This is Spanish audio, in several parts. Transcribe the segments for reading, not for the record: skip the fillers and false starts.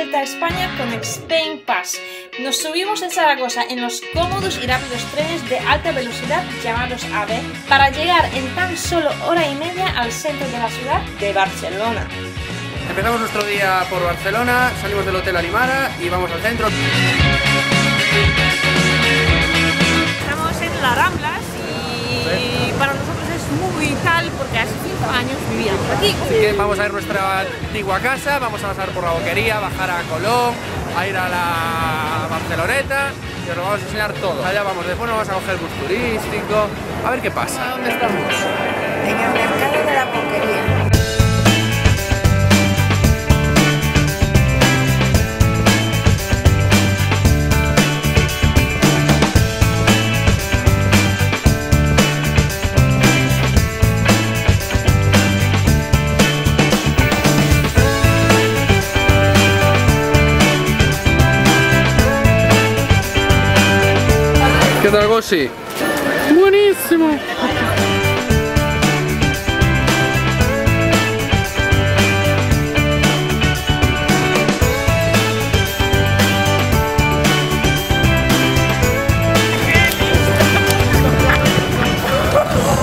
vuelta a España con Spain Pass. Nos subimos en Zaragoza en los cómodos y rápidos trenes de alta velocidad llamados AVE para llegar en tan solo hora y media al centro de la ciudad de Barcelona. Empezamos nuestro día por Barcelona, salimos del Hotel Alimara y vamos al centro. Estamos en las Ramblas y para nosotros es muy vital porque hace 5 años vivíamos aquí. Así que vamos a ver nuestra antigua casa, vamos a pasar por la Boquería, bajar a Colón, a ir a la Barceloneta y os lo vamos a enseñar todo. Allá vamos, después nos vamos a coger el bus turístico, a ver qué pasa. ¿Dónde estamos? En el mercado de la Boquería. ¿Qué tal, Gossi? ¡Buenísimo!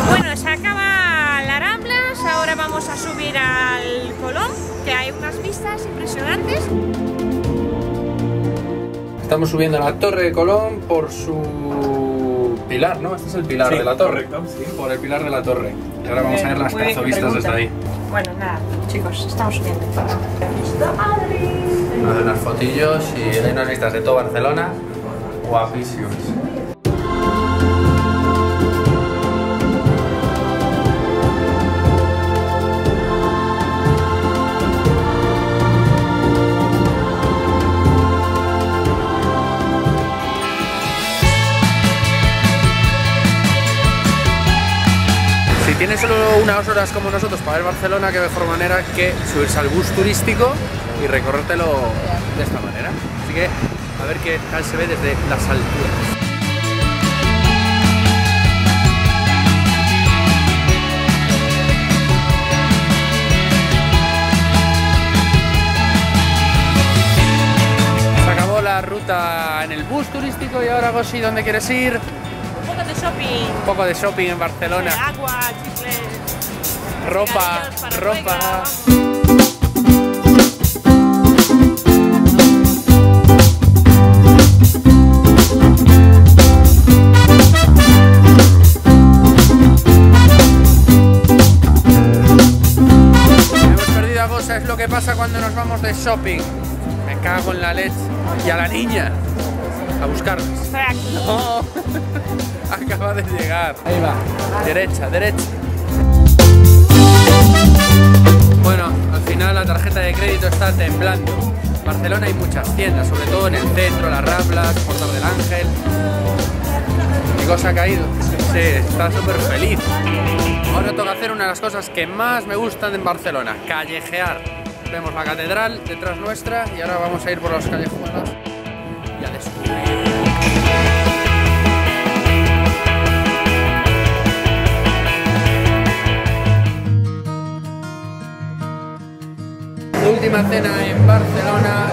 Bueno, se acaba la Ramblas, ahora vamos a subir al Colón, que hay unas vistas impresionantes. Estamos subiendo a la Torre de Colón por su pilar, ¿no? Este es el pilar de la torre. Correcto, sí. Por el pilar de la torre. Y ahora vamos a ver las cazovistas desde ahí. Bueno, nada, chicos, estamos subiendo. Vamos a hacer unas fotillos y hay unas vistas de todo Barcelona guapísimas. Si tienes solo unas horas como nosotros para ver Barcelona, qué mejor manera que subirse al bus turístico y recorrértelo de esta manera. Así que a ver qué tal se ve desde las alturas. Se acabó la ruta en el bus turístico y ahora, Gossi, ¿dónde quieres ir? Un poco de shopping. Un poco de shopping en Barcelona. Agua, chicles, Ropa, regalos para ropa. Ruega, vamos. Hemos perdido a Gosa, es lo que pasa cuando nos vamos de shopping. Me cago en la leche. Y a la niña. A buscarnos. Estoy aquí. No. Acaba de llegar. Ahí va. Derecha, derecha. Bueno, al final la tarjeta de crédito está temblando. En Barcelona hay muchas tiendas, sobre todo en el centro, las Ramblas, Portal del Ángel. Mi cosa ha caído. Sí, está súper feliz. Ahora toca hacer una de las cosas que más me gustan en Barcelona, callejear. Vemos la catedral detrás nuestra y ahora vamos a ir por los callejones y a descubrir. Última cena en Barcelona,